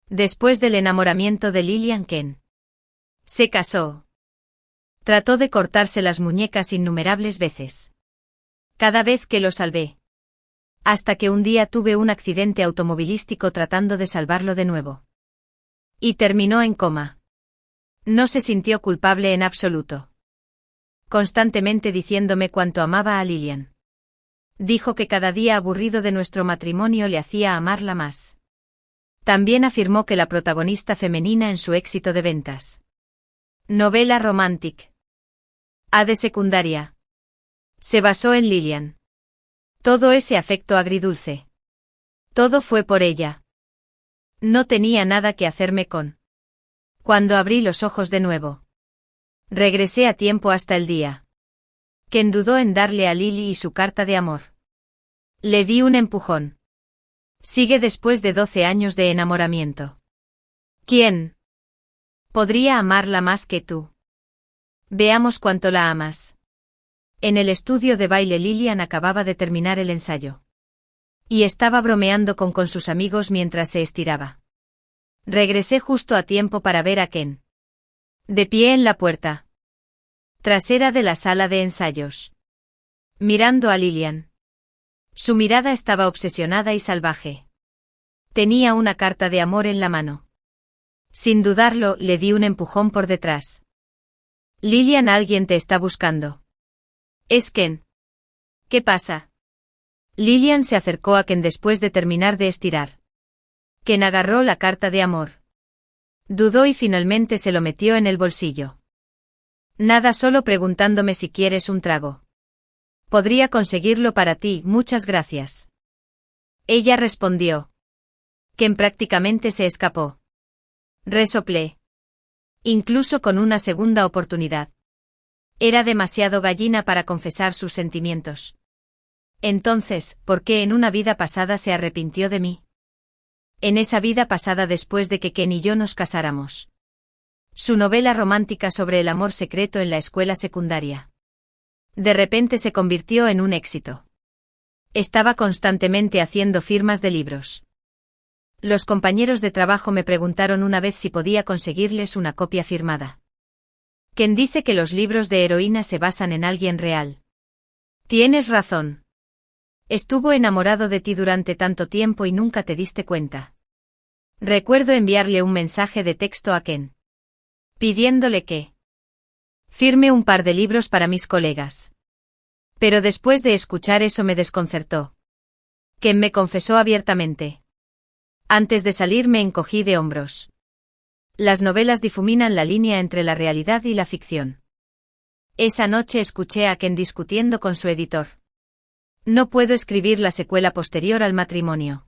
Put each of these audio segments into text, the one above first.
Después del enamoramiento de Lillian, Ken se casó. Trató de cortarse las muñecas innumerables veces. Cada vez que lo salvé. Hasta que un día tuve un accidente automovilístico tratando de salvarlo de nuevo. Y terminó en coma. No se sintió culpable en absoluto. Constantemente diciéndome cuánto amaba a Lillian. Dijo que cada día aburrido de nuestro matrimonio le hacía amarla más. También afirmó que la protagonista femenina en su éxito de ventas. Novela romantic. A de secundaria. Se basó en Lillian. Todo ese afecto agridulce. Todo fue por ella. No tenía nada que hacerme con. Cuando abrí los ojos de nuevo. Regresé a tiempo hasta el día. Ken dudó en darle a Lily y su carta de amor. Le di un empujón. Sigue después de 12 años de enamoramiento. ¿Quién podría amarla más que tú? Veamos cuánto la amas. En el estudio de baile Lillian acababa de terminar el ensayo. Y estaba bromeando con sus amigos mientras se estiraba. Regresé justo a tiempo para ver a Ken. De pie en la puerta trasera de la sala de ensayos. Mirando a Lillian. Su mirada estaba obsesionada y salvaje. Tenía una carta de amor en la mano. Sin dudarlo, le di un empujón por detrás. Lillian, alguien te está buscando. Es Ken. ¿Qué pasa? Lillian se acercó a Ken después de terminar de estirar. Ken agarró la carta de amor. Dudó y finalmente se lo metió en el bolsillo. Nada, solo preguntándome si quieres un trago. Podría conseguirlo para ti, muchas gracias. Ella respondió. Ken prácticamente se escapó. Resoplé. Incluso con una segunda oportunidad. Era demasiado gallina para confesar sus sentimientos. Entonces, ¿por qué en una vida pasada se arrepintió de mí? En esa vida pasada, después de que Ken y yo nos casáramos. Su novela romántica sobre el amor secreto en la escuela secundaria. De repente se convirtió en un éxito. Estaba constantemente haciendo firmas de libros. Los compañeros de trabajo me preguntaron una vez si podía conseguirles una copia firmada. Ken dice que los libros de heroína se basan en alguien real. Tienes razón. Estuvo enamorado de ti durante tanto tiempo y nunca te diste cuenta. Recuerdo enviarle un mensaje de texto a Ken. Pidiéndole que firme un par de libros para mis colegas. Pero después de escuchar eso me desconcertó. Ken me confesó abiertamente. Antes de salir me encogí de hombros. Las novelas difuminan la línea entre la realidad y la ficción. Esa noche escuché a Ken discutiendo con su editor. No puedo escribir la secuela posterior al matrimonio.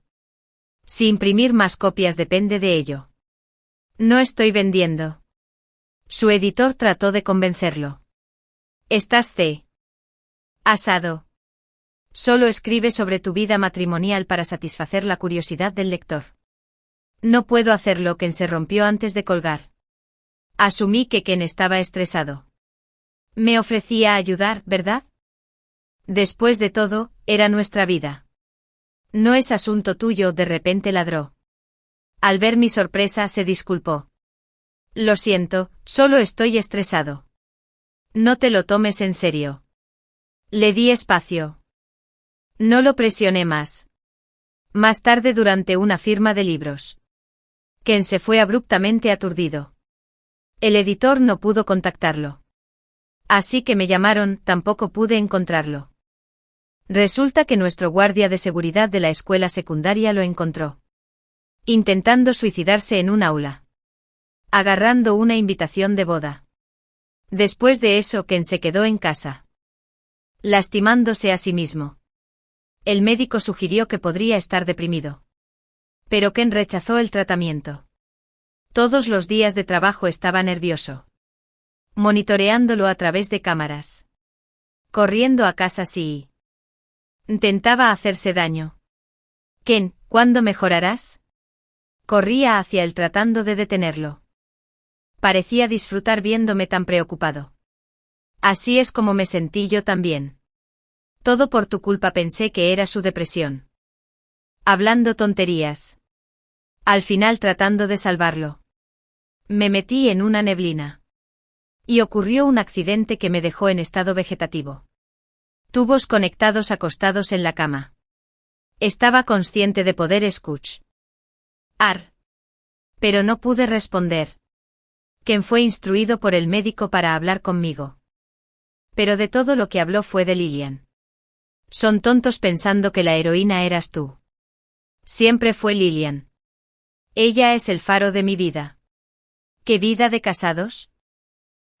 Si imprimir más copias depende de ello. No estoy vendiendo. Su editor trató de convencerlo. Estás asado. Solo escribe sobre tu vida matrimonial para satisfacer la curiosidad del lector. No puedo hacerlo. Ken se rompió antes de colgar. Asumí que Ken estaba estresado. Me ofrecía ayudar, ¿verdad? Después de todo, era nuestra vida. No es asunto tuyo. De repente ladró. Al ver mi sorpresa se disculpó. Lo siento, solo estoy estresado. No te lo tomes en serio. Le di espacio. No lo presioné más. Más tarde, durante una firma de libros. Ken se fue abruptamente aturdido. El editor no pudo contactarlo. Así que me llamaron, tampoco pude encontrarlo. Resulta que nuestro guardia de seguridad de la escuela secundaria lo encontró. Intentando suicidarse en un aula. Agarrando una invitación de boda. Después de eso, Ken se quedó en casa. Lastimándose a sí mismo. El médico sugirió que podría estar deprimido. Pero Ken rechazó el tratamiento. Todos los días de trabajo estaba nervioso. Monitoreándolo a través de cámaras. Corriendo a casa si intentaba hacerse daño. Ken, ¿cuándo mejorarás? Corría hacia él tratando de detenerlo. Parecía disfrutar viéndome tan preocupado. Así es como me sentí yo también. Todo por tu culpa, pensé que era su depresión. Hablando tonterías. Al final tratando de salvarlo. Me metí en una neblina. Y ocurrió un accidente que me dejó en estado vegetativo. Tubos conectados acostados en la cama. Estaba consciente de poder escuchar. Pero no pude responder. Ken fue instruido por el médico para hablar conmigo. Pero de todo lo que habló fue de Lillian. Son tontos pensando que la heroína eras tú. Siempre fue Lillian. Ella es el faro de mi vida. ¿Qué vida de casados?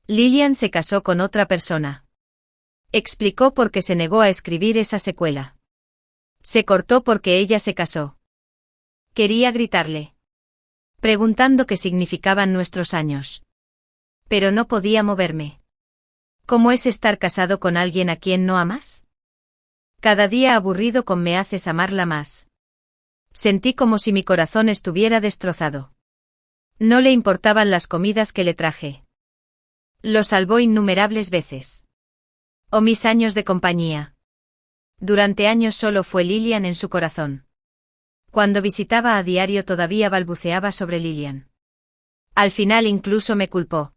Lillian se casó con otra persona. Explicó por qué se negó a escribir esa secuela. Se cortó porque ella se casó. Quería gritarle. Preguntando qué significaban nuestros años. Pero no podía moverme. ¿Cómo es estar casado con alguien a quien no amas? Cada día aburrido con me haces amarla más. Sentí como si mi corazón estuviera destrozado. No le importaban las comidas que le traje. Lo salvó innumerables veces. O mis años de compañía. Durante años solo fue Lillian en su corazón. Cuando visitaba a diario todavía balbuceaba sobre Lillian. Al final incluso me culpó.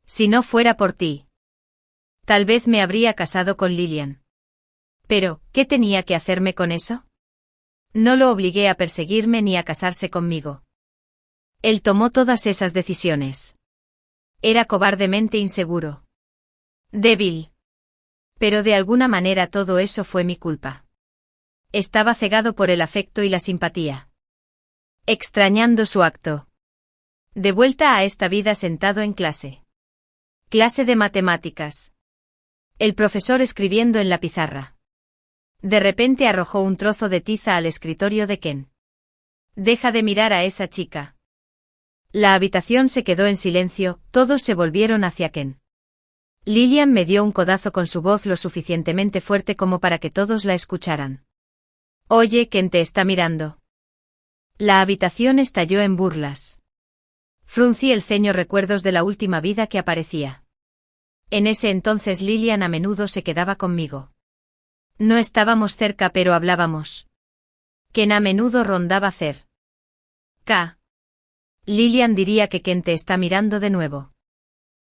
Si no fuera por ti. Tal vez me habría casado con Lillian. Pero, ¿qué tenía que hacerme con eso? No lo obligué a perseguirme ni a casarse conmigo. Él tomó todas esas decisiones. Era cobardemente inseguro. Débil. Pero de alguna manera todo eso fue mi culpa. Estaba cegado por el afecto y la simpatía. Extrañando su acto. De vuelta a esta vida sentado en clase. Clase de matemáticas. El profesor escribiendo en la pizarra. De repente arrojó un trozo de tiza al escritorio de Ken. Deja de mirar a esa chica. La habitación se quedó en silencio, todos se volvieron hacia Ken. Lillian me dio un codazo con su voz lo suficientemente fuerte como para que todos la escucharan. Oye, Ken te está mirando. La habitación estalló en burlas. Fruncí el ceño recuerdos de la última vida que aparecía. En ese entonces Lillian a menudo se quedaba conmigo. No estábamos cerca pero hablábamos. Ken a menudo rondaba Cer. Lillian diría que Ken te está mirando de nuevo.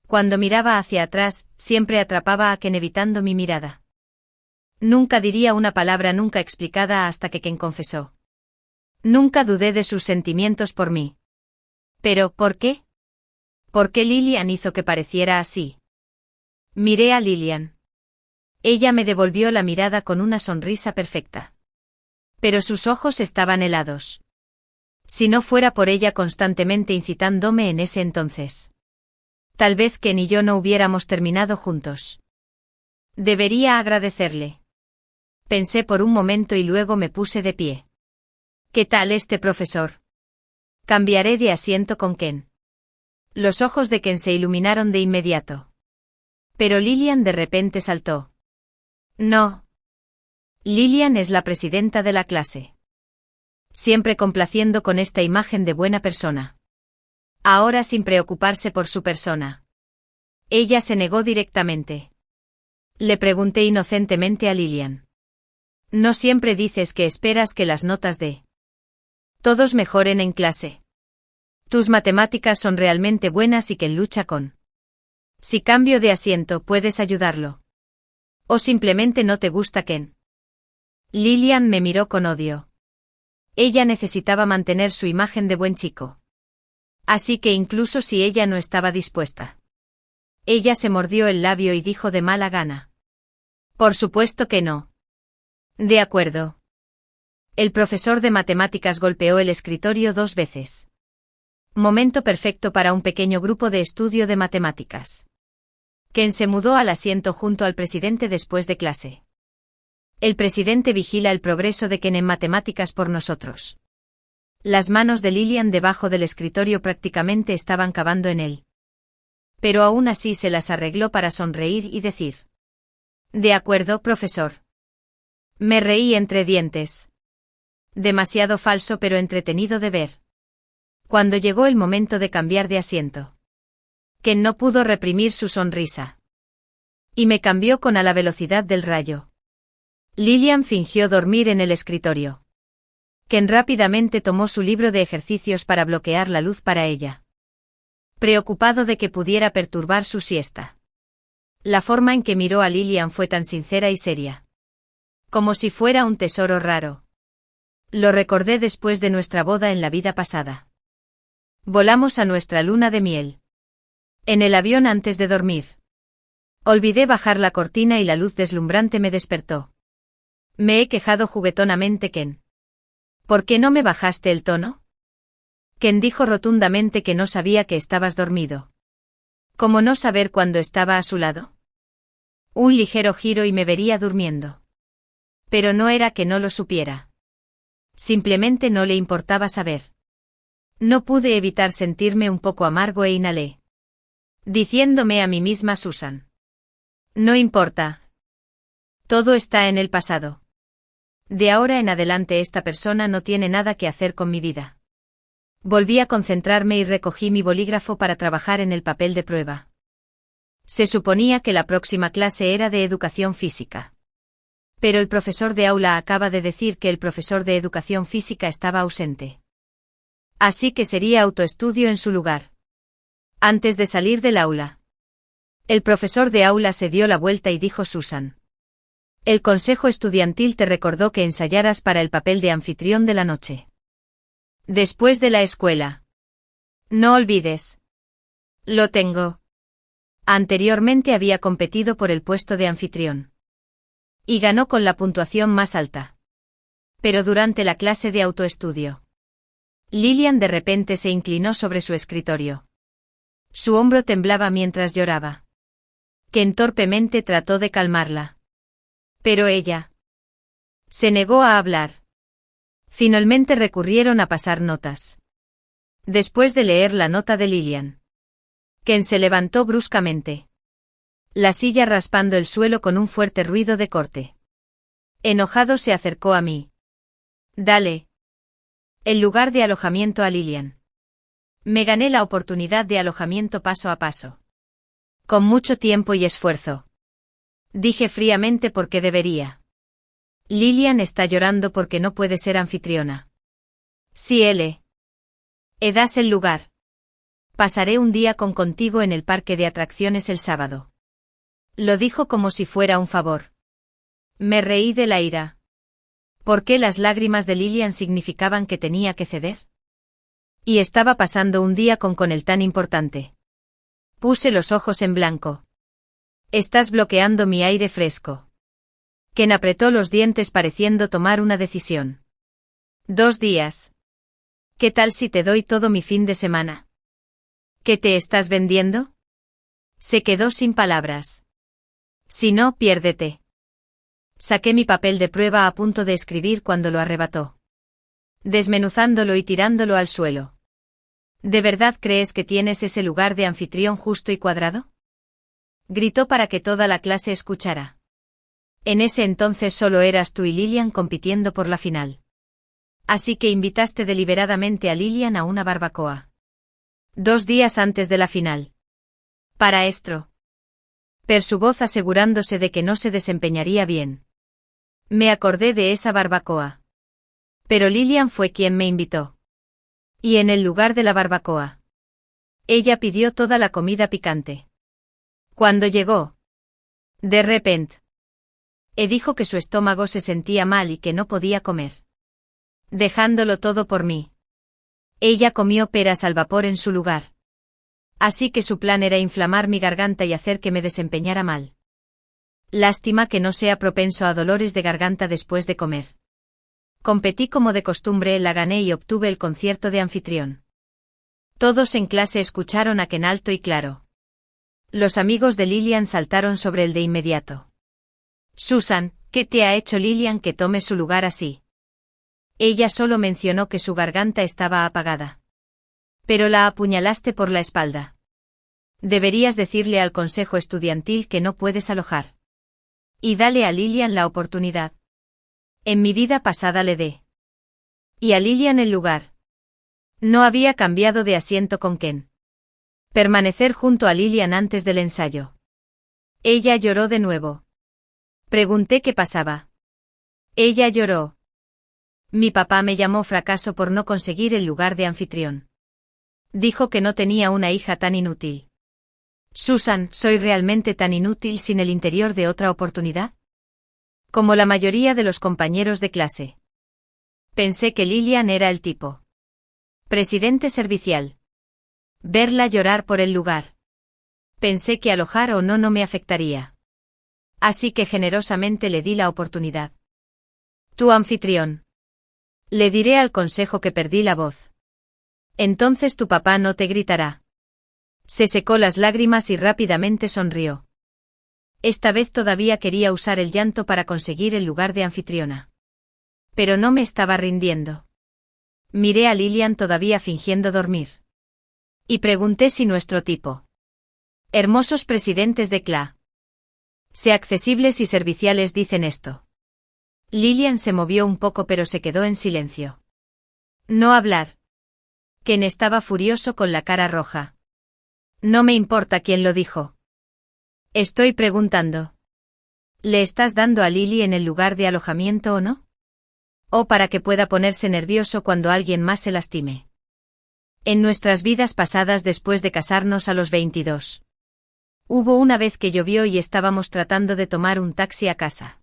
Cuando miraba hacia atrás, siempre atrapaba a Ken evitando mi mirada. Nunca diría una palabra nunca explicada hasta que Ken confesó. Nunca dudé de sus sentimientos por mí. Pero, ¿por qué? ¿Por qué Lillian hizo que pareciera así? Miré a Lillian. Ella me devolvió la mirada con una sonrisa perfecta. Pero sus ojos estaban helados. Si no fuera por ella constantemente incitándome en ese entonces. Tal vez Ken y yo no hubiéramos terminado juntos. Debería agradecerle. Pensé por un momento y luego me puse de pie. ¿Qué tal este profesor? Cambiaré de asiento con Ken. Los ojos de Ken se iluminaron de inmediato. Pero Lillian de repente saltó. No. Lillian es la presidenta de la clase. Siempre complaciendo con esta imagen de buena persona. Ahora sin preocuparse por su persona. Ella se negó directamente. Le pregunté inocentemente a Lillian. No siempre dices que esperas que las notas de todos mejoren en clase. Tus matemáticas son realmente buenas y Ken lucha con. Si cambio de asiento puedes ayudarlo. O simplemente no te gusta Ken. Lillian me miró con odio. Ella necesitaba mantener su imagen de buen chico. Así que incluso si ella no estaba dispuesta. Ella se mordió el labio y dijo de mala gana. Por supuesto que no. De acuerdo. El profesor de matemáticas golpeó el escritorio 2 veces. Momento perfecto para un pequeño grupo de estudio de matemáticas. Ken se mudó al asiento junto al presidente después de clase. El presidente vigila el progreso de Ken en matemáticas por nosotros. Las manos de Lillian debajo del escritorio prácticamente estaban cavando en él. Pero aún así se las arregló para sonreír y decir. De acuerdo, profesor. Me reí entre dientes. Demasiado falso pero entretenido de ver. Cuando llegó el momento de cambiar de asiento. Ken no pudo reprimir su sonrisa. Y me cambió con a la velocidad del rayo. Lillian fingió dormir en el escritorio. Ken rápidamente tomó su libro de ejercicios para bloquear la luz para ella, preocupado de que pudiera perturbar su siesta. La forma en que miró a Lilian fue tan sincera y seria, como si fuera un tesoro raro. Lo recordé después de nuestra boda en la vida pasada. Volamos a nuestra luna de miel. En el avión antes de dormir. Olvidé bajar la cortina y la luz deslumbrante me despertó. Me he quejado juguetonamente, Ken. ¿Por qué no me bajaste el tono? Ken dijo rotundamente que no sabía que estabas dormido. ¿Cómo no saber cuándo estaba a su lado? Un ligero giro y me vería durmiendo. Pero no era que no lo supiera. Simplemente no le importaba saber. No pude evitar sentirme un poco amargo e inhalé, diciéndome a mí misma Susan. No importa. Todo está en el pasado. De ahora en adelante esta persona no tiene nada que hacer con mi vida. Volví a concentrarme y recogí mi bolígrafo para trabajar en el papel de prueba. Se suponía que la próxima clase era de educación física. Pero el profesor de aula acaba de decir que el profesor de educación física estaba ausente. Así que sería autoestudio en su lugar. Antes de salir del aula, el profesor de aula se dio la vuelta y dijo: Susan, el consejo estudiantil te recordó que ensayaras para el papel de anfitrión de la noche. Después de la escuela. No olvides. Lo tengo. Anteriormente había competido por el puesto de anfitrión. Y ganó con la puntuación más alta. Pero durante la clase de autoestudio, Lilian de repente se inclinó sobre su escritorio. Su hombro temblaba mientras lloraba. Ken torpemente trató de calmarla. Pero ella se negó a hablar. Finalmente recurrieron a pasar notas. Después de leer la nota de Lilian, Ken se levantó bruscamente, la silla raspando el suelo con un fuerte ruido de corte. Enojado se acercó a mí. Dale el lugar de alojamiento a Lilian. Me gané la oportunidad de alojamiento paso a paso. Con mucho tiempo y esfuerzo. Dije fríamente porque debería. Lilian está llorando porque no puede ser anfitriona. Sí, das el lugar. Pasaré un día contigo en el parque de atracciones el sábado. Lo dijo como si fuera un favor. Me reí de la ira. ¿Por qué las lágrimas de Lilian significaban que tenía que ceder? Y estaba pasando un día con él tan importante. Puse los ojos en blanco. Estás bloqueando mi aire fresco. Ken apretó los dientes pareciendo tomar una decisión. 2 días. ¿Qué tal si te doy todo mi fin de semana? ¿Qué te estás vendiendo? Se quedó sin palabras. Si no, piérdete. Saqué mi papel de prueba a punto de escribir cuando lo arrebató, desmenuzándolo y tirándolo al suelo. ¿De verdad crees que tienes ese lugar de anfitrión justo y cuadrado? Gritó para que toda la clase escuchara. En ese entonces solo eras tú y Lilian compitiendo por la final. Así que invitaste deliberadamente a Lilian a una barbacoa. 2 días antes de la final. Para esto. Per su voz asegurándose de que no se desempeñaría bien. Me acordé de esa barbacoa. Pero Lilian fue quien me invitó. Y en el lugar de la barbacoa, ella pidió toda la comida picante. Cuando llegó, de repente, dijo que su estómago se sentía mal y que no podía comer. Dejándolo todo por mí. Ella comió peras al vapor en su lugar. Así que su plan era inflamar mi garganta y hacer que me desempeñara mal. Lástima que no sea propenso a dolores de garganta después de comer. Competí como de costumbre, la gané y obtuve el concierto de anfitrión. Todos en clase escucharon a Ken alto y claro. Los amigos de Lilian saltaron sobre él de inmediato. Susan, ¿qué te ha hecho Lilian que tome su lugar así? Ella solo mencionó que su garganta estaba apagada. Pero la apuñalaste por la espalda. Deberías decirle al consejo estudiantil que no puedes alojar. Y dale a Lilian la oportunidad. En mi vida pasada le dé. Y a Lilian el lugar. No había cambiado de asiento con Ken. Permanecer junto a Lilian antes del ensayo. Ella lloró de nuevo. Pregunté qué pasaba. Ella lloró. Mi papá me llamó fracaso por no conseguir el lugar de anfitrión. Dijo que no tenía una hija tan inútil. Susan, ¿soy realmente tan inútil sin el interior de otra oportunidad? Como la mayoría de los compañeros de clase. Pensé que Lillian era el tipo. Presidente servicial. Verla llorar por el lugar. Pensé que alojar o no me afectaría. Así que generosamente le di la oportunidad. Tu anfitrión. Le diré al consejo que perdí la voz. Entonces tu papá no te gritará. Se secó las lágrimas y rápidamente sonrió. Esta vez todavía quería usar el llanto para conseguir el lugar de anfitriona. Pero no me estaba rindiendo. Miré a Lillian todavía fingiendo dormir. Y pregunté si nuestro tipo. Hermosos presidentes de CLA. Sé accesibles y serviciales dicen esto. Lillian se movió un poco pero se quedó en silencio. No hablar. Ken estaba furioso con la cara roja. No me importa quién lo dijo. Estoy preguntando. ¿Le estás dando a Lily en el lugar de alojamiento o no? O para que pueda ponerse nervioso cuando alguien más se lastime. En nuestras vidas pasadas después de casarnos a los 22. Hubo una vez que llovió y estábamos tratando de tomar un taxi a casa.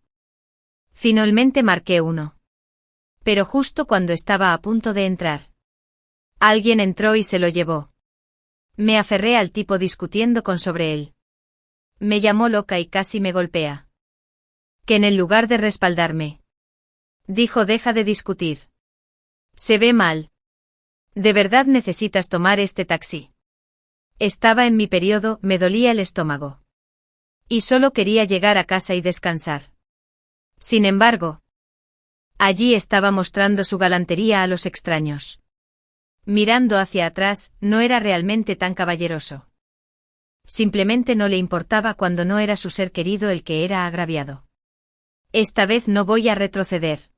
Finalmente marqué uno. Pero justo cuando estaba a punto de entrar. Alguien entró y se lo llevó. Me aferré al tipo discutiendo sobre él. Me llamó loca y casi me golpea. Que en lugar de respaldarme. Dijo deja de discutir. Se ve mal. ¿De verdad necesitas tomar este taxi? Estaba en mi periodo, me dolía el estómago. Y solo quería llegar a casa y descansar. Sin embargo, allí estaba mostrando su galantería a los extraños. Mirando hacia atrás, no era realmente tan caballeroso. Simplemente no le importaba cuando no era su ser querido el que era agraviado. Esta vez no voy a retroceder.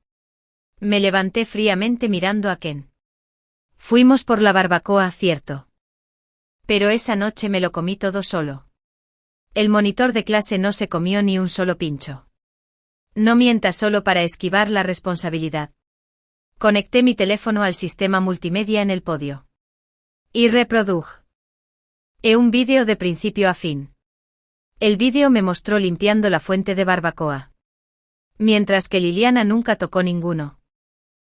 Me levanté fríamente mirando a Ken. Fuimos por la barbacoa, cierto. Pero esa noche me lo comí todo solo. El monitor de clase no se comió ni un solo pincho. No mientas solo para esquivar la responsabilidad. Conecté mi teléfono al sistema multimedia en el podio. Y reproduje un vídeo de principio a fin. El vídeo me mostró limpiando la fuente de barbacoa. Mientras que Liliana nunca tocó ninguno.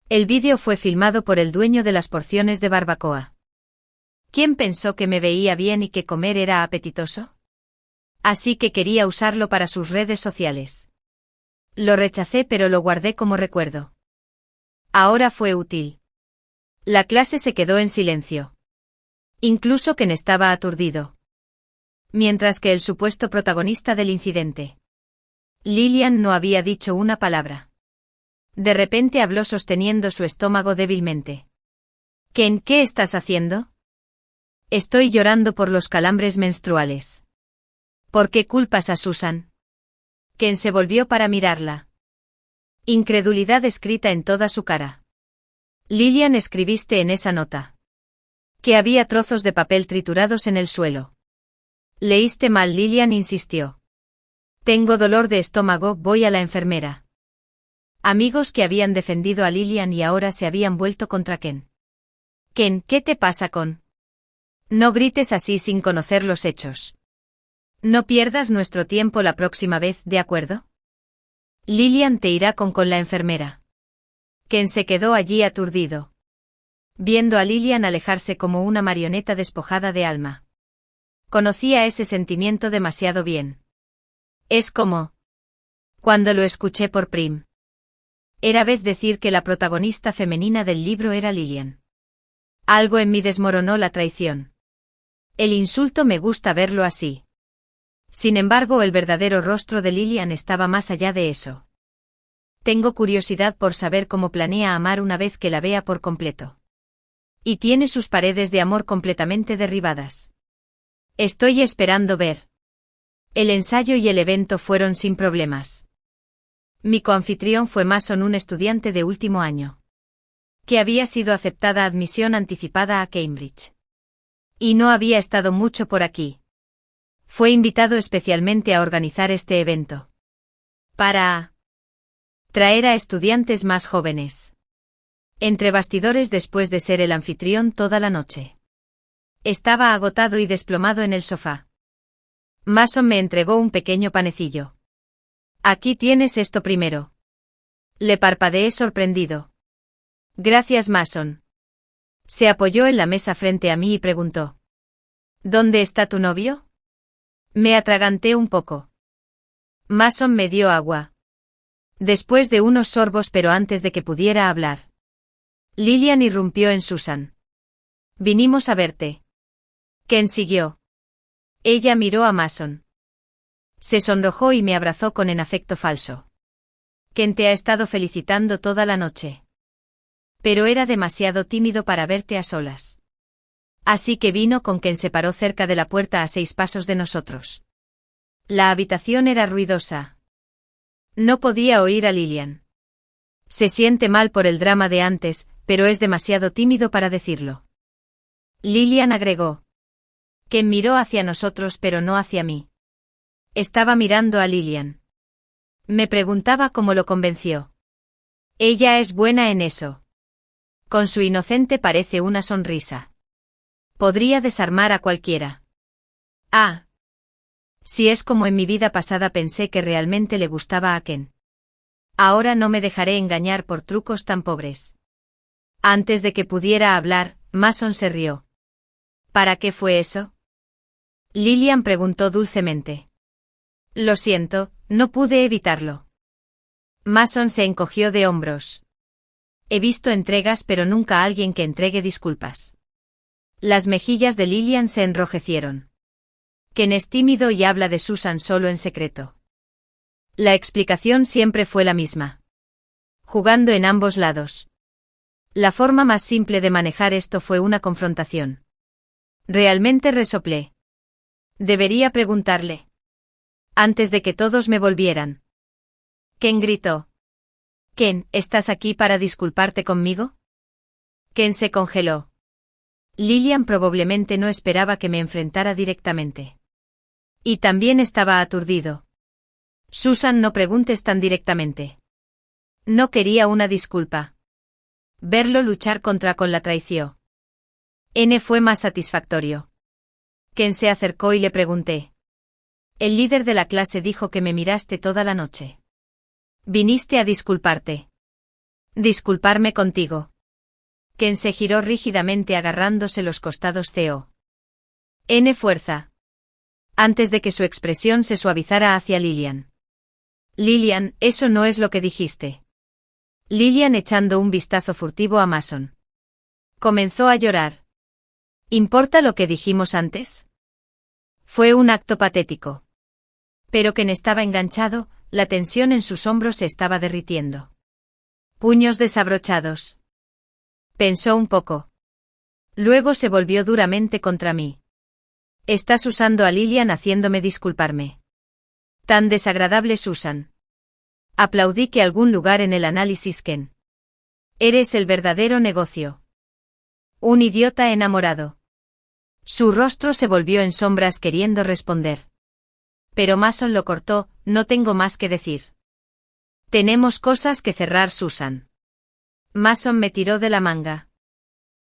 El vídeo fue filmado por el dueño de las porciones de barbacoa. ¿Quién pensó que me veía bien y que comer era apetitoso? Así que quería usarlo para sus redes sociales. Lo rechacé pero lo guardé como recuerdo. Ahora fue útil. La clase se quedó en silencio. Incluso Ken estaba aturdido. Mientras que el supuesto protagonista del incidente. Lillian no había dicho una palabra. De repente habló sosteniendo su estómago débilmente. Ken, ¿qué estás haciendo? Estoy llorando por los calambres menstruales. ¿Por qué culpas a Susan? Ken se volvió para mirarla. Incredulidad escrita en toda su cara. Lillian, escribiste en esa nota. Que había trozos de papel triturados en el suelo. Leíste mal, Lillian insistió. Tengo dolor de estómago, voy a la enfermera. Amigos que habían defendido a Lillian y ahora se habían vuelto contra Ken. Ken, ¿qué te pasa con? No grites así sin conocer los hechos. No pierdas nuestro tiempo la próxima vez, ¿de acuerdo? Lillian te irá con la enfermera. Ken se quedó allí aturdido. Viendo a Lillian alejarse como una marioneta despojada de alma. Conocía ese sentimiento demasiado bien. Es como cuando lo escuché por Prim. Era vez decir que la protagonista femenina del libro era Lillian. Algo en mí desmoronó la traición. El insulto me gusta verlo así. Sin embargo, el verdadero rostro de Lillian estaba más allá de eso. Tengo curiosidad por saber cómo planea amar una vez que la vea por completo. Y tiene sus paredes de amor completamente derribadas. Estoy esperando ver. El ensayo y el evento fueron sin problemas. Mi coanfitrión fue Mason, un estudiante de último año. Que había sido aceptada admisión anticipada a Cambridge. Y no había estado mucho por aquí. Fue invitado especialmente a organizar este evento. Para traer a estudiantes más jóvenes. Entre bastidores después de ser el anfitrión toda la noche. Estaba agotado y desplomado en el sofá. Mason me entregó un pequeño panecillo. Aquí tienes esto primero. Le parpadeé sorprendido. Gracias, Mason. Se apoyó en la mesa frente a mí y preguntó. ¿Dónde está tu novio? Me atraganté un poco. Mason me dio agua. Después de unos sorbos, pero antes de que pudiera hablar, Lillian irrumpió en Susan. Vinimos a verte. Ken siguió. Ella miró a Mason. Se sonrojó y me abrazó con en afecto falso. Ken te ha estado felicitando toda la noche. Pero era demasiado tímido para verte a solas. Así que vino con Ken se paró cerca de la puerta a 6 pasos de nosotros. La habitación era ruidosa. No podía oír a Lillian. Se siente mal por el drama de antes, pero es demasiado tímido para decirlo. Lillian agregó. Ken miró hacia nosotros pero no hacia mí. Estaba mirando a Lillian. Me preguntaba cómo lo convenció. Ella es buena en eso. Con su inocente parece una sonrisa. Podría desarmar a cualquiera. Ah. Si es como en mi vida pasada pensé que realmente le gustaba a Ken. Ahora no me dejaré engañar por trucos tan pobres. Antes de que pudiera hablar, Mason se rió. ¿Para qué fue eso? Lillian preguntó dulcemente. Lo siento, no pude evitarlo. Mason se encogió de hombros. He visto entregas pero nunca a alguien que entregue disculpas. Las mejillas de Lillian se enrojecieron. Ken es tímido y habla de Susan solo en secreto. La explicación siempre fue la misma. Jugando en ambos lados. La forma más simple de manejar esto fue una confrontación. Realmente resoplé. Debería preguntarle. Antes de que todos me volvieran. Ken gritó. Ken, ¿estás aquí para disculparte conmigo? Ken se congeló. Lillian probablemente no esperaba que me enfrentara directamente. Y también estaba aturdido. Susan, no preguntes tan directamente. No quería una disculpa. Verlo luchar contra con la traición. N fue más satisfactorio. Ken se acercó y le pregunté. El líder de la clase dijo que me miraste toda la noche. Viniste a disculparte. Disculparme contigo. Ken se giró rígidamente agarrándose los costados. N fuerza. Antes de que su expresión se suavizara hacia Lillian. Lillian, eso no es lo que dijiste. Lillian echando un vistazo furtivo a Mason. Comenzó a llorar. ¿Importa lo que dijimos antes? Fue un acto patético. Pero Ken estaba enganchado, la tensión en sus hombros se estaba derritiendo. Puños desabrochados. Pensó un poco. Luego se volvió duramente contra mí. Estás usando a Lillian haciéndome disculparme. Tan desagradable, Susan. Aplaudí que algún lugar en el análisis, Ken. Eres el verdadero negocio. Un idiota enamorado. Su rostro se volvió en sombras queriendo responder. Pero Mason lo cortó, no tengo más que decir. Tenemos cosas que cerrar, Susan. Mason me tiró de la manga.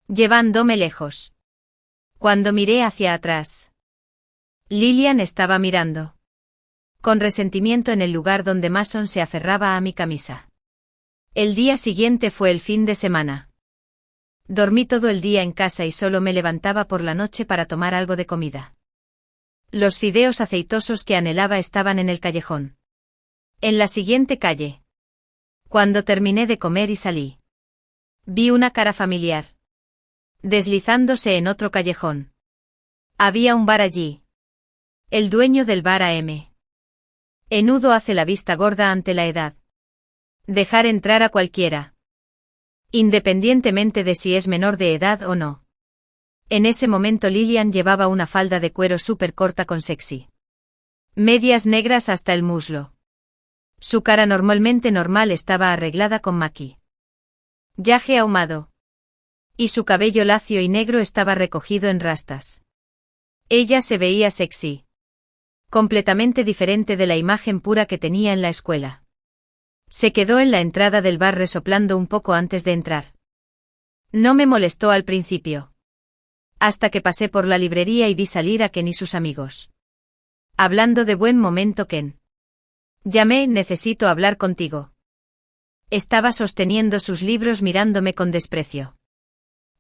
Llevándome lejos. Cuando miré hacia atrás. Lillian estaba mirando. Con resentimiento en el lugar donde Mason se aferraba a mi camisa. El día siguiente fue el fin de semana. Dormí todo el día en casa y solo me levantaba por la noche para tomar algo de comida. Los fideos aceitosos que anhelaba estaban en el callejón. En la siguiente calle. Cuando terminé de comer y salí. Vi una cara familiar. Deslizándose en otro callejón. Había un bar allí. El dueño del bar AM. Enudo hace la vista gorda ante la edad. Dejar entrar a cualquiera. Independientemente de si es menor de edad o no. En ese momento Lillian llevaba una falda de cuero súper corta con sexy. Medias negras hasta el muslo. Su cara normalmente normal estaba arreglada con maquillaje ahumado. Y su cabello lacio y negro estaba recogido en rastas. Ella se veía sexy. Completamente diferente de la imagen pura que tenía en la escuela. Se quedó en la entrada del bar resoplando un poco antes de entrar. No me molestó al principio. Hasta que pasé por la librería y vi salir a Ken y sus amigos. Hablando de buen momento, Ken. Llamé, necesito hablar contigo. Estaba sosteniendo sus libros mirándome con desprecio.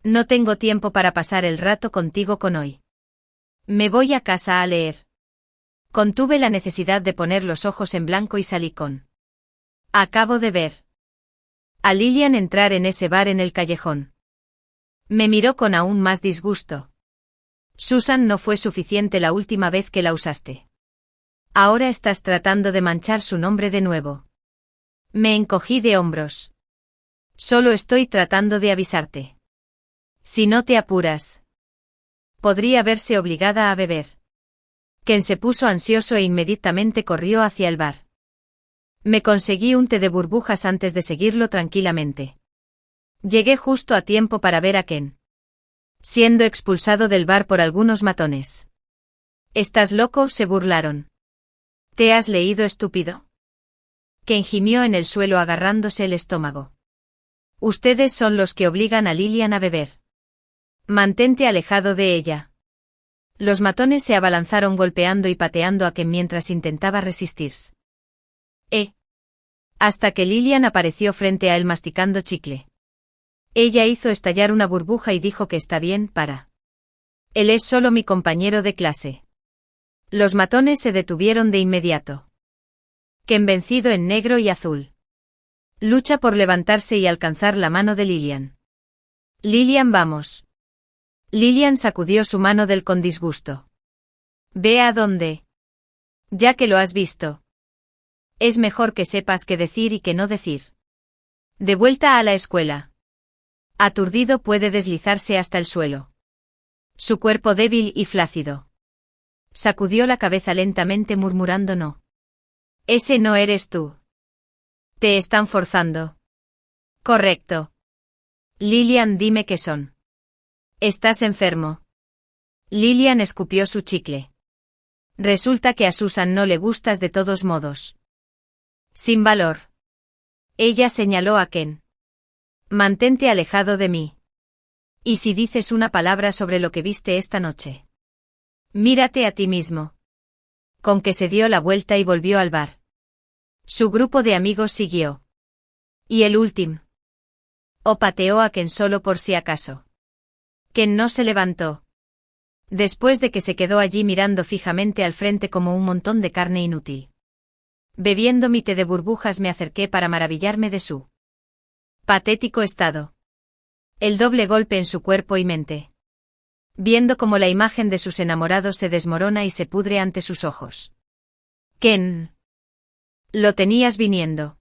No tengo tiempo para pasar el rato contigo con hoy. Me voy a casa a leer. Contuve la necesidad de poner los ojos en blanco y salí con. Acabo de ver a Lillian entrar en ese bar en el callejón. Me miró con aún más disgusto. Susan, no fue suficiente la última vez que la usaste. Ahora estás tratando de manchar su nombre de nuevo. Me encogí de hombros. Solo estoy tratando de avisarte. Si no te apuras, podría verse obligada a beber. Ken se puso ansioso e inmediatamente corrió hacia el bar. Me conseguí un té de burbujas antes de seguirlo tranquilamente. Llegué justo a tiempo para ver a Ken siendo expulsado del bar por algunos matones. ¿Estás loco?, se burlaron. ¿Te has leído, estúpido? Ken gimió en el suelo agarrándose el estómago. Ustedes son los que obligan a Lillian a beber. Mantente alejado de ella. Los matones se abalanzaron golpeando y pateando a Ken mientras intentaba resistirse. Hasta que Lillian apareció frente a él masticando chicle. Ella hizo estallar una burbuja y dijo que está bien para. Él es solo mi compañero de clase. Los matones se detuvieron de inmediato. Ken, vencido en negro y azul, lucha por levantarse y alcanzar la mano de Lillian. Lillian, vamos. Lillian sacudió su mano del con disgusto. Ve a dónde. Ya que lo has visto. Es mejor que sepas qué decir y qué no decir. De vuelta a la escuela. Aturdido, puede deslizarse hasta el suelo. Su cuerpo débil y flácido. Sacudió la cabeza lentamente murmurando no. Ese no eres tú. Te están forzando. Correcto. Lillian, dime qué son. Estás enfermo. Lillian escupió su chicle. Resulta que a Susan no le gustas de todos modos. Sin valor. Ella señaló a Ken. Mantente alejado de mí. ¿Y si dices una palabra sobre lo que viste esta noche? Mírate a ti mismo. Con que se dio la vuelta y volvió al bar. Su grupo de amigos siguió. ¿Y el último? O pateó a Ken solo por si acaso. Ken no se levantó. Después de que se quedó allí mirando fijamente al frente como un montón de carne inútil. Bebiendo mi té de burbujas me acerqué para maravillarme de su patético estado. El doble golpe en su cuerpo y mente. Viendo cómo la imagen de sus enamorados se desmorona y se pudre ante sus ojos. Ken. Lo tenías viniendo.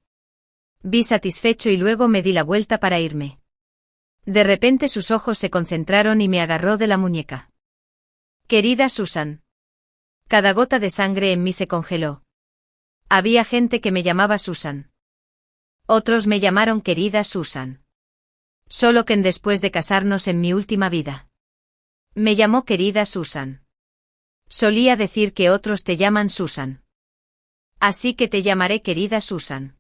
Vi satisfecho y luego me di la vuelta para irme. De repente sus ojos se concentraron y me agarró de la muñeca. Querida Susan. Cada gota de sangre en mí se congeló. Había gente que me llamaba Susan. Otros me llamaron querida Susan. Solo Ken, después de casarnos en mi última vida, me llamó querida Susan. Solía decir que otros te llaman Susan. Así que te llamaré querida Susan.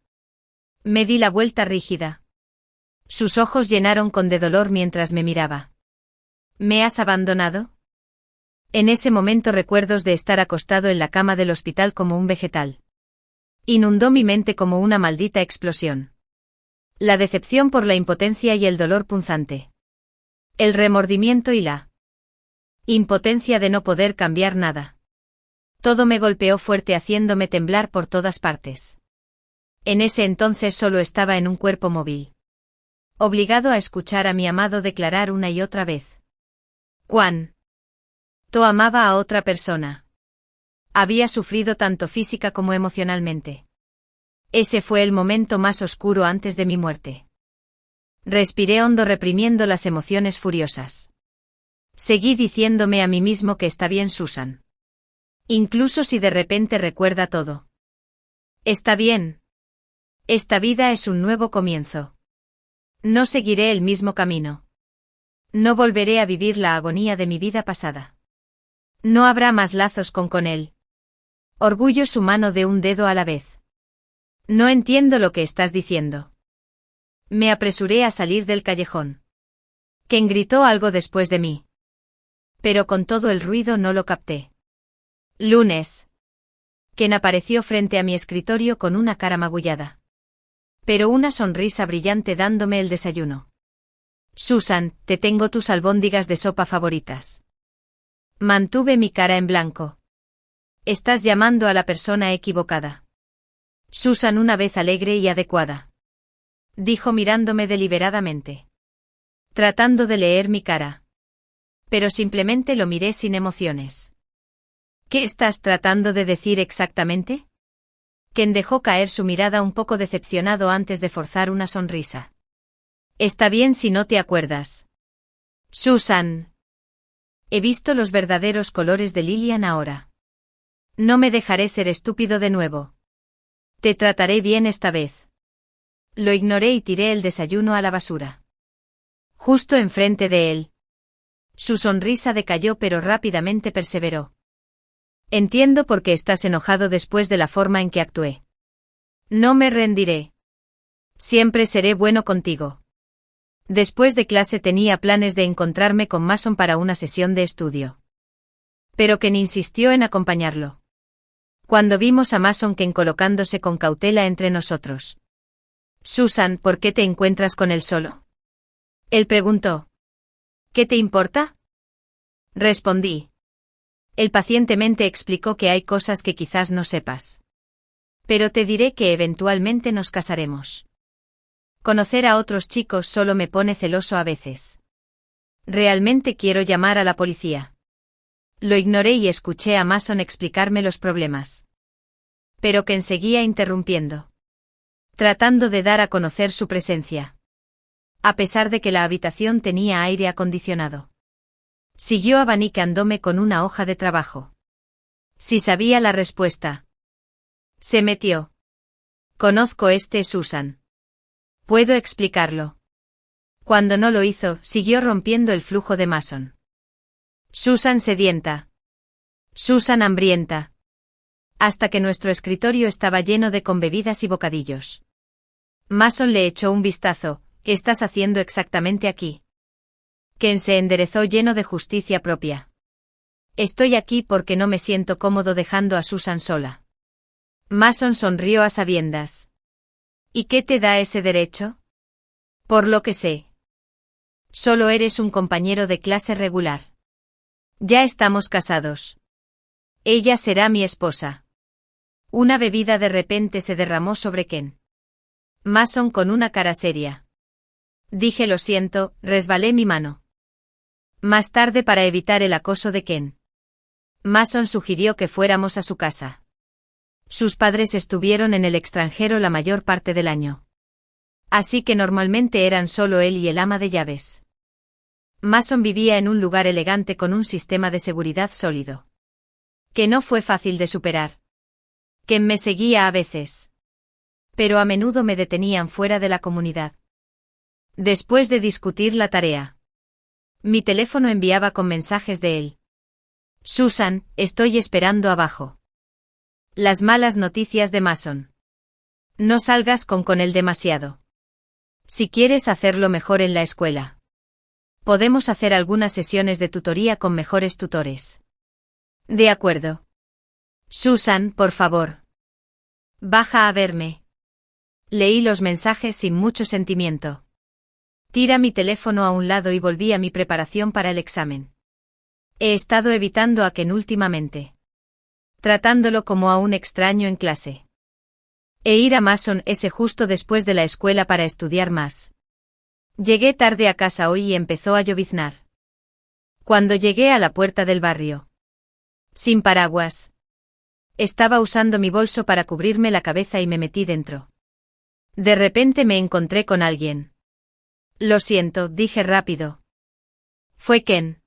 Me di la vuelta rígida. Sus ojos llenaron de dolor mientras me miraba. ¿Me has abandonado? En ese momento recuerdos de estar acostado en la cama del hospital como un vegetal. Inundó mi mente como una maldita explosión. La decepción por la impotencia y el dolor punzante. El remordimiento y la impotencia de no poder cambiar nada. Todo me golpeó fuerte haciéndome temblar por todas partes. En ese entonces solo estaba en un cuerpo móvil. Obligado a escuchar a mi amado declarar una y otra vez. Cuánto amaba a otra persona. Había sufrido tanto física como emocionalmente. Ese fue el momento más oscuro antes de mi muerte. Respiré hondo reprimiendo las emociones furiosas. Seguí diciéndome a mí mismo que está bien, Susan. Incluso si de repente recuerda todo. Está bien. Esta vida es un nuevo comienzo. No seguiré el mismo camino. No volveré a vivir la agonía de mi vida pasada. No habrá más lazos con él. Orgullo su mano de un dedo a la vez. No entiendo lo que estás diciendo. Me apresuré a salir del callejón. Ken gritó algo después de mí. Pero con todo el ruido no lo capté. Lunes. Ken apareció frente a mi escritorio con una cara magullada. Pero una sonrisa brillante dándome el desayuno. Susan, te tengo tus albóndigas de sopa favoritas. Mantuve mi cara en blanco. Estás llamando a la persona equivocada. Susan una vez alegre y adecuada. Dijo mirándome deliberadamente. Tratando de leer mi cara. Pero simplemente lo miré sin emociones. ¿Qué estás tratando de decir exactamente? Ken dejó caer su mirada un poco decepcionado antes de forzar una sonrisa. Está bien si no te acuerdas. Susan. He visto los verdaderos colores de Lillian ahora. No me dejaré ser estúpido de nuevo. Te trataré bien esta vez. Lo ignoré y tiré el desayuno a la basura. Justo enfrente de él. Su sonrisa decayó pero rápidamente perseveró. Entiendo por qué estás enojado después de la forma en que actué. No me rendiré. Siempre seré bueno contigo. Después de clase tenía planes de encontrarme con Mason para una sesión de estudio. Pero Ken insistió en acompañarlo. Cuando vimos a Mason Ken colocándose con cautela entre nosotros. Susan, ¿por qué te encuentras con él solo? Él preguntó. ¿Qué te importa? Respondí. Él pacientemente explicó que hay cosas que quizás no sepas. Pero te diré que eventualmente nos casaremos. Conocer a otros chicos solo me pone celoso a veces. Realmente quiero llamar a la policía. Lo ignoré y escuché a Mason explicarme los problemas. Pero Ken seguía interrumpiendo. Tratando de dar a conocer su presencia. A pesar de que la habitación tenía aire acondicionado. Siguió abanicándome con una hoja de trabajo. Si sabía la respuesta. Se metió. Conozco Susan. Puedo explicarlo. Cuando no lo hizo, siguió rompiendo el flujo de Mason. Susan sedienta. Susan hambrienta. Hasta que nuestro escritorio estaba lleno de con bebidas y bocadillos. Mason le echó un vistazo. ¿Qué estás haciendo exactamente aquí? Ken se enderezó lleno de justicia propia. Estoy aquí porque no me siento cómodo dejando a Susan sola. Mason sonrió a sabiendas. ¿Y qué te da ese derecho? Por lo que sé. Solo eres un compañero de clase regular. Ya estamos casados. Ella será mi esposa. Una bebida de repente se derramó sobre Ken. Mason con una cara seria. Dije lo siento, resbalé mi mano. Más tarde para evitar el acoso de Ken. Mason sugirió que fuéramos a su casa. Sus padres estuvieron en el extranjero la mayor parte del año. Así que normalmente eran solo él y el ama de llaves. Mason vivía en un lugar elegante con un sistema de seguridad sólido. Que no fue fácil de superar. Ken me seguía a veces. Pero a menudo me detenían fuera de la comunidad. Después de discutir la tarea. Mi teléfono enviaba con mensajes de él. Susan, estoy esperando abajo. Las malas noticias de Mason. No salgas con él demasiado. Si quieres hacerlo mejor en la escuela. Podemos hacer algunas sesiones de tutoría con mejores tutores. De acuerdo. Susan, por favor. Baja a verme. Leí los mensajes sin mucho sentimiento. Tira mi teléfono a un lado y volví a mi preparación para el examen. He estado evitando a Ken últimamente. Tratándolo como a un extraño en clase. E ir a Mason justo después de la escuela para estudiar más. Llegué tarde a casa hoy y empezó a lloviznar. Cuando llegué a la puerta del barrio. Sin paraguas. Estaba usando mi bolso para cubrirme la cabeza y me metí dentro. De repente me encontré con alguien. Lo siento, dije rápido. Fue Ken.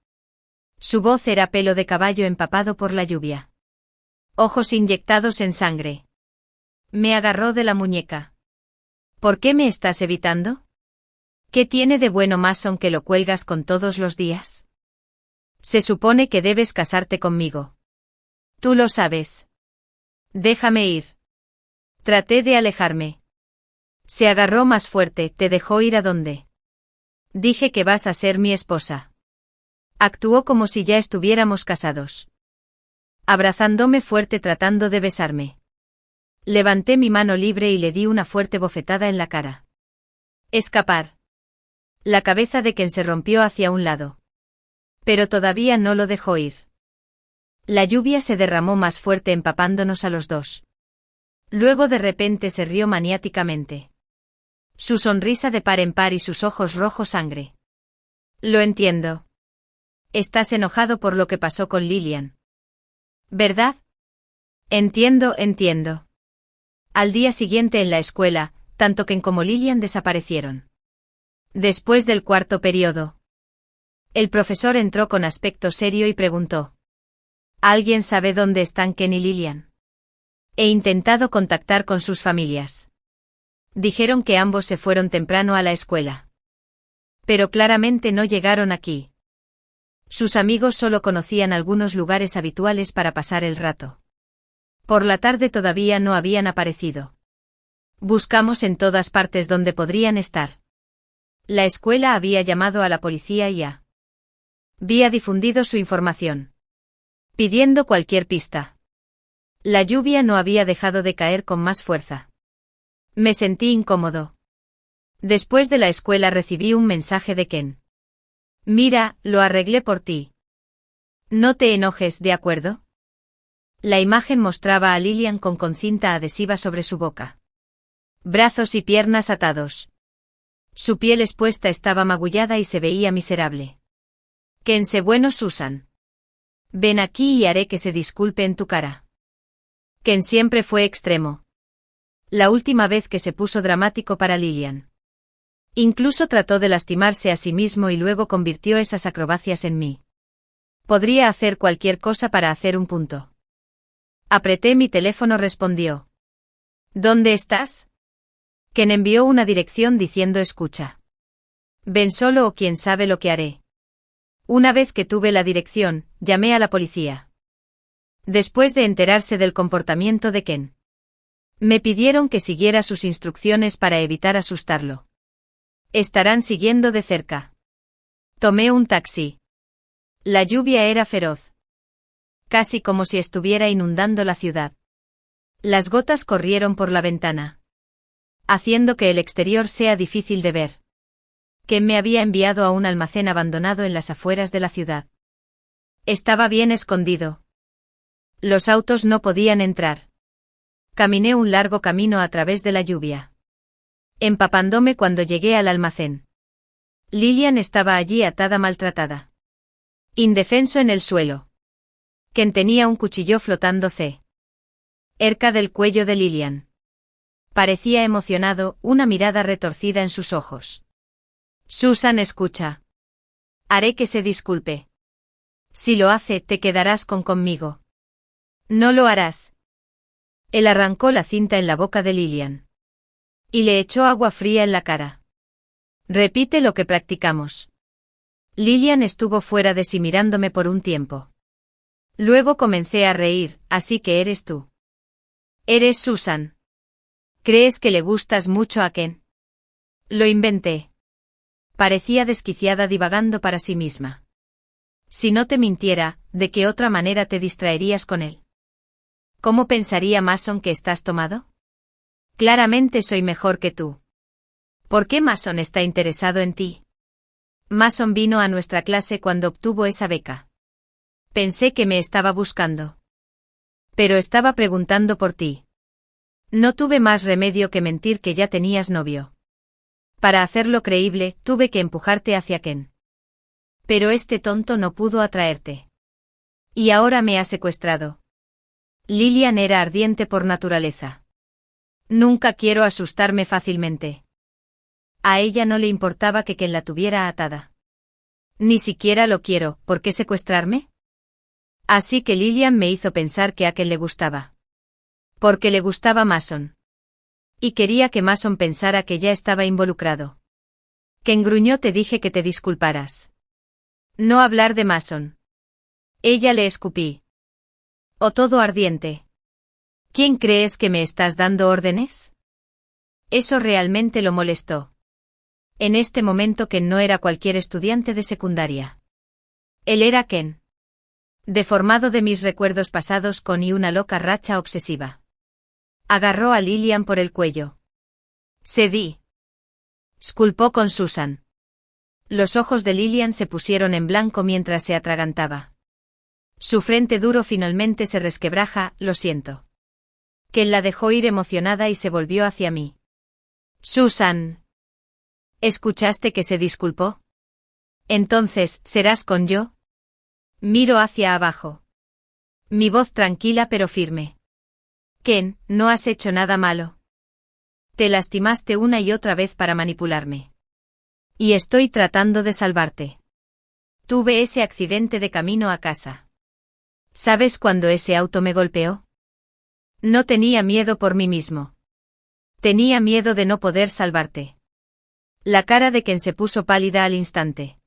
Su voz era pelo de caballo empapado por la lluvia. Ojos inyectados en sangre. Me agarró de la muñeca. ¿Por qué me estás evitando? ¿Qué tiene de bueno Mason que lo cuelgas con todos los días? Se supone que debes casarte conmigo. Tú lo sabes. Déjame ir. Traté de alejarme. Se agarró más fuerte, ¿te dejó ir a dónde? Dije que vas a ser mi esposa. Actuó como si ya estuviéramos casados. Abrazándome fuerte tratando de besarme. Levanté mi mano libre y le di una fuerte bofetada en la cara. Escapar. La cabeza de Ken se rompió hacia un lado. Pero todavía no lo dejó ir. La lluvia se derramó más fuerte empapándonos a los dos. Luego de repente se rió maniáticamente. Su sonrisa de par en par y sus ojos rojos sangre. Lo entiendo. Estás enojado por lo que pasó con Lillian. ¿Verdad? Entiendo. Al día siguiente en la escuela, tanto Ken como Lillian desaparecieron. Después del cuarto periodo. El profesor entró con aspecto serio y preguntó. ¿Alguien sabe dónde están Ken y Lillian? He intentado contactar con sus familias. Dijeron que ambos se fueron temprano a la escuela. Pero claramente no llegaron aquí. Sus amigos solo conocían algunos lugares habituales para pasar el rato. Por la tarde todavía no habían aparecido. Buscamos en todas partes donde podrían estar. La escuela había llamado a la policía y había difundido su información, pidiendo cualquier pista. La lluvia no había dejado de caer con más fuerza. Me sentí incómodo. Después de la escuela recibí un mensaje de Ken. Mira, lo arreglé por ti. No te enojes, ¿de acuerdo? La imagen mostraba a Lillian con cinta adhesiva sobre su boca. Brazos y piernas atados. Su piel expuesta estaba magullada y se veía miserable. Ken, sé bueno, Susan. Ven aquí y haré que se disculpe en tu cara. Ken siempre fue extremo. La última vez que se puso dramático para Lillian. Incluso trató de lastimarse a sí mismo y luego convirtió esas acrobacias en mí. Podría hacer cualquier cosa para hacer un punto. Apreté mi teléfono, respondió. ¿Dónde estás? Ken envió una dirección diciendo escucha. Ven solo o quién sabe lo que haré. Una vez que tuve la dirección, llamé a la policía. Después de enterarse del comportamiento de Ken, me pidieron que siguiera sus instrucciones para evitar asustarlo. Estarán siguiendo de cerca. Tomé un taxi. La lluvia era feroz. Casi como si estuviera inundando la ciudad. Las gotas corrieron por la ventana, haciendo que el exterior sea difícil de ver. Ken me había enviado a un almacén abandonado en las afueras de la ciudad. Estaba bien escondido. Los autos no podían entrar. Caminé un largo camino a través de la lluvia, empapándome cuando llegué al almacén. Lillian estaba allí atada, maltratada. Indefenso en el suelo. Ken tenía un cuchillo flotando cerca del cuello de Lillian. Parecía emocionado, una mirada retorcida en sus ojos. Susan, escucha. Haré que se disculpe. Si lo hace, te quedarás conmigo. No lo harás. Él arrancó la cinta en la boca de Lillian y le echó agua fría en la cara. Repite lo que practicamos. Lillian estuvo fuera de sí mirándome por un tiempo. Luego comencé a reír. Así que eres tú. Eres Susan. ¿Crees que le gustas mucho a Ken? Lo inventé. Parecía desquiciada, divagando para sí misma. Si no te mintiera, ¿de qué otra manera te distraerías con él? ¿Cómo pensaría Mason que estás tomado? Claramente soy mejor que tú. ¿Por qué Mason está interesado en ti? Mason vino a nuestra clase cuando obtuvo esa beca. Pensé que me estaba buscando. Pero estaba preguntando por ti. No tuve más remedio que mentir que ya tenías novio. Para hacerlo creíble, tuve que empujarte hacia Ken. Pero este tonto no pudo atraerte. Y ahora me ha secuestrado. Lillian era ardiente por naturaleza. Nunca quiero asustarme fácilmente. A ella no le importaba que Ken la tuviera atada. Ni siquiera lo quiero. ¿Por qué secuestrarme? Así que Lillian me hizo pensar que a Ken le gustaba. Porque le gustaba Mason. Y quería que Mason pensara que ya estaba involucrado. Ken gruñó, te dije que te disculparas. No hablar de Mason. Ella le escupí. O todo ardiente. ¿Quién crees que me estás dando órdenes? Eso realmente lo molestó. En este momento Ken no era cualquier estudiante de secundaria. Él era Ken. Deformado de mis recuerdos pasados con y una loca racha obsesiva. Agarró a Lillian por el cuello. Se disculpó con Susan. Los ojos de Lillian se pusieron en blanco mientras se atragantaba. Su frente duro finalmente se resquebraja, lo siento. Ken la dejó ir emocionada y se volvió hacia mí. Susan. ¿Escuchaste que se disculpó? Entonces, ¿serás con yo? Miro hacia abajo. Mi voz tranquila pero firme. Ken, no has hecho nada malo. Te lastimaste una y otra vez para manipularme. Y estoy tratando de salvarte. Tuve ese accidente de camino a casa. ¿Sabes cuándo ese auto me golpeó? No tenía miedo por mí mismo. Tenía miedo de no poder salvarte. La cara de Ken se puso pálida al instante.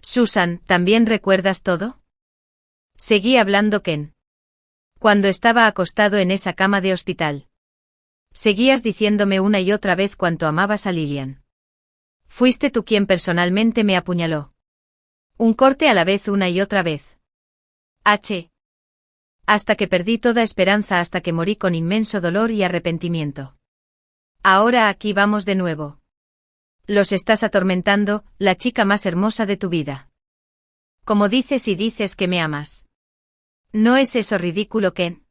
Susan, ¿también recuerdas todo? Seguí hablando Ken. Cuando estaba acostado en esa cama de hospital. Seguías diciéndome una y otra vez cuánto amabas a Lillian. Fuiste tú quien personalmente me apuñaló. Un corte a la vez una y otra vez. Hasta que perdí toda esperanza, hasta que morí con inmenso dolor y arrepentimiento. Ahora aquí vamos de nuevo. Los estás atormentando, la chica más hermosa de tu vida. Como dices y dices que me amas. ¿No es eso ridículo, Ken?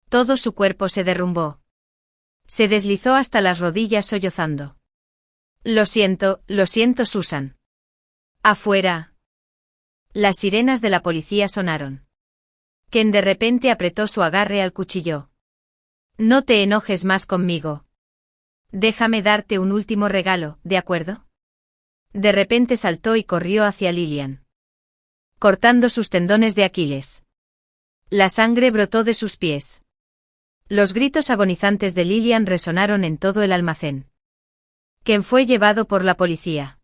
Todo su cuerpo se derrumbó. Se deslizó hasta las rodillas sollozando. Lo siento, Susan. Afuera. Las sirenas de la policía sonaron. Ken de repente apretó su agarre al cuchillo. No te enojes más conmigo. Déjame darte un último regalo, ¿de acuerdo? De repente saltó y corrió hacia Lillian. Cortando sus tendones de Aquiles. La sangre brotó de sus pies. Los gritos agonizantes de Lillian resonaron en todo el almacén. Ken fue llevado por la policía.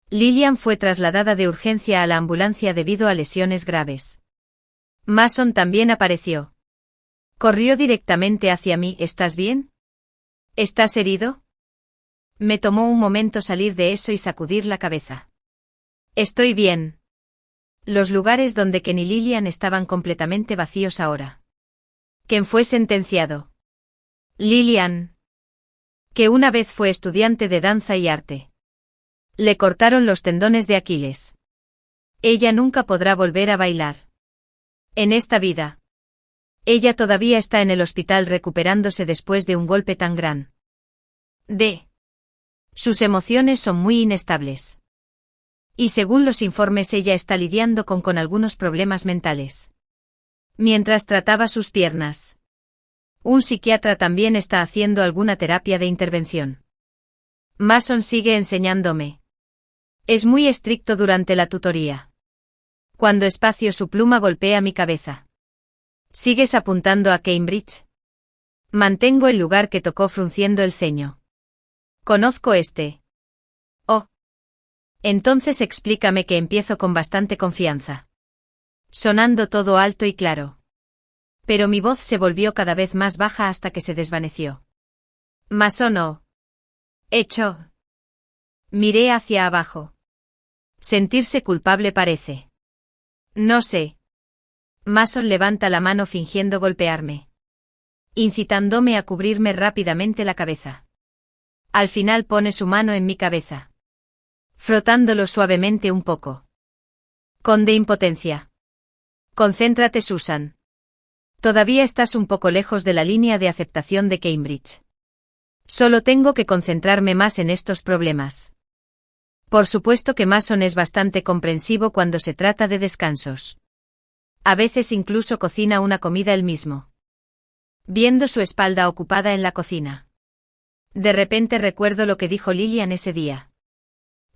Lillian fue trasladada de urgencia a la ambulancia debido a lesiones graves. Mason también apareció. Corrió directamente hacia mí. ¿Estás bien? ¿Estás herido? Me tomó un momento salir de eso y sacudir la cabeza. Estoy bien. Los lugares donde Ken y Lillian estaban completamente vacíos ahora. Ken fue sentenciado. Lillian, que una vez fue estudiante de danza y arte. Le cortaron los tendones de Aquiles. Ella nunca podrá volver a bailar. En esta vida. Ella todavía está en el hospital recuperándose después de un golpe tan grande. Sus emociones son muy inestables. Y según los informes ella está lidiando con algunos problemas mentales. Mientras trataba sus piernas. Un psiquiatra también está haciendo alguna terapia de intervención. Mason sigue enseñándome. Es muy estricto durante la tutoría. Cuando espacio su pluma golpea mi cabeza. ¿Sigues apuntando a Cambridge? Mantengo el lugar que tocó frunciendo el ceño. Conozco este. Oh. Entonces explícame, que empiezo con bastante confianza. Sonando todo alto y claro. Pero mi voz se volvió cada vez más baja hasta que se desvaneció. Mason no. Hecho. Miré hacia abajo. Sentirse culpable parece. No sé. Mason levanta la mano fingiendo golpearme. Incitándome a cubrirme rápidamente la cabeza. Al final pone su mano en mi cabeza. Frotándolo suavemente un poco. Con de impotencia. Concéntrate, Susan. Todavía estás un poco lejos de la línea de aceptación de Cambridge. Solo tengo que concentrarme más en estos problemas. Por supuesto que Mason es bastante comprensivo cuando se trata de descansos. A veces incluso cocina una comida él mismo. Viendo su espalda ocupada en la cocina. De repente recuerdo lo que dijo Lillian ese día.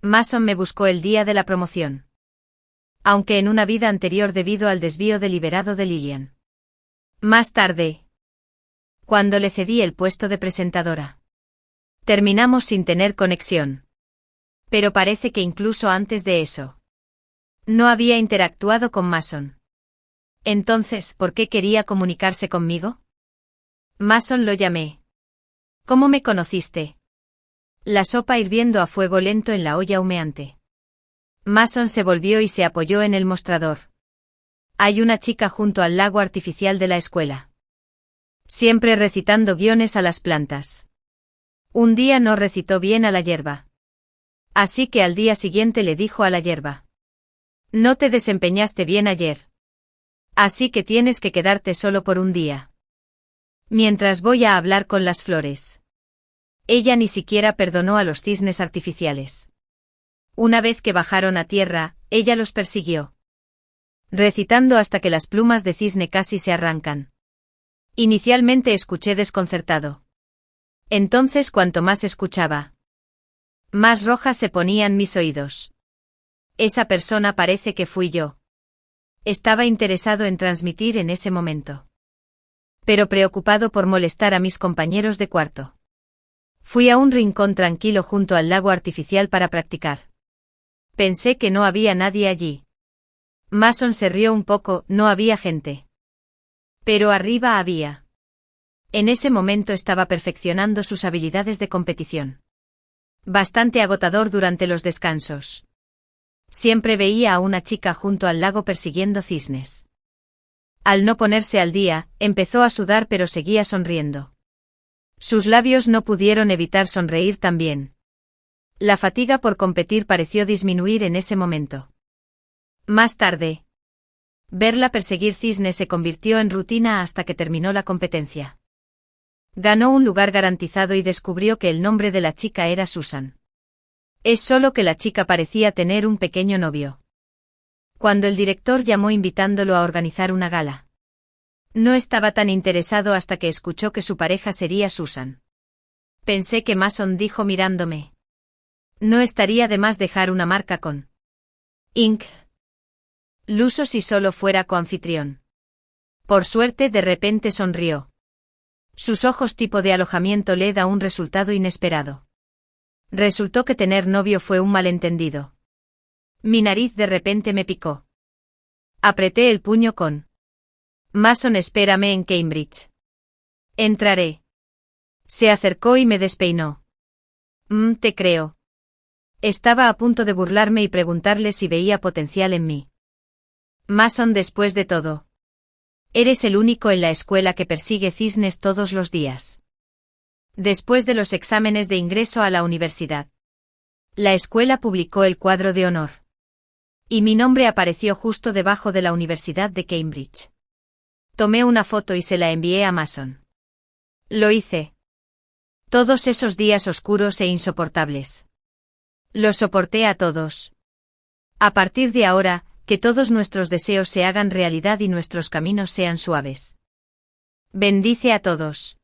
Mason me buscó el día de la promoción. Aunque en una vida anterior debido al desvío deliberado de Lillian. Más tarde. Cuando le cedí el puesto de presentadora. Terminamos sin tener conexión. Pero parece que incluso antes de eso. No había interactuado con Mason. Entonces, ¿por qué quería comunicarse conmigo? Mason, lo llamé. ¿Cómo me conociste? La sopa hirviendo a fuego lento en la olla humeante. Mason se volvió y se apoyó en el mostrador. Hay una chica junto al lago artificial de la escuela. Siempre recitando guiones a las plantas. Un día no recitó bien a la hierba. Así que al día siguiente le dijo a la hierba: no te desempeñaste bien ayer. Así que tienes que quedarte solo por un día. Mientras voy a hablar con las flores. Ella ni siquiera perdonó a los cisnes artificiales. Una vez que bajaron a tierra, ella los persiguió. Recitando hasta que las plumas de cisne casi se arrancan. Inicialmente escuché desconcertado. Entonces cuanto más escuchaba, más rojas se ponían mis oídos. Esa persona parece que fui yo. Estaba interesado en transmitir en ese momento. Pero preocupado por molestar a mis compañeros de cuarto. Fui a un rincón tranquilo junto al lago artificial para practicar. Pensé que no había nadie allí. Mason se rió un poco, no había gente. Pero arriba había. En ese momento estaba perfeccionando sus habilidades de competición. Bastante agotador durante los descansos. Siempre veía a una chica junto al lago persiguiendo cisnes. Al no ponerse al día, empezó a sudar pero seguía sonriendo. Sus labios no pudieron evitar sonreír también. La fatiga por competir pareció disminuir en ese momento. Más tarde, verla perseguir cisnes se convirtió en rutina hasta que terminó la competencia. Ganó un lugar garantizado y descubrió que el nombre de la chica era Susan. Es solo que la chica parecía tener un pequeño novio. Cuando el director llamó invitándolo a organizar una gala. No estaba tan interesado hasta que escuchó que su pareja sería Susan. Pensé que Mason dijo mirándome. No estaría de más dejar una marca con Inc. Luso si solo fuera coanfitrión. Por suerte de repente sonrió. Sus ojos tipo de alojamiento le da un resultado inesperado. Resultó que tener novio fue un malentendido. Mi nariz de repente me picó. Apreté el puño con Mason, espérame en Cambridge. Entraré. Se acercó y me despeinó. Te creo. Estaba a punto de burlarme y preguntarle si veía potencial en mí. Mason, después de todo. Eres el único en la escuela que persigue cisnes todos los días. Después de los exámenes de ingreso a la universidad. La escuela publicó el cuadro de honor. Y mi nombre apareció justo debajo de la Universidad de Cambridge. Tomé una foto y se la envié a Mason. Lo hice. Todos esos días oscuros e insoportables. Los soporté a todos. A partir de ahora, que todos nuestros deseos se hagan realidad y nuestros caminos sean suaves. Bendice a todos.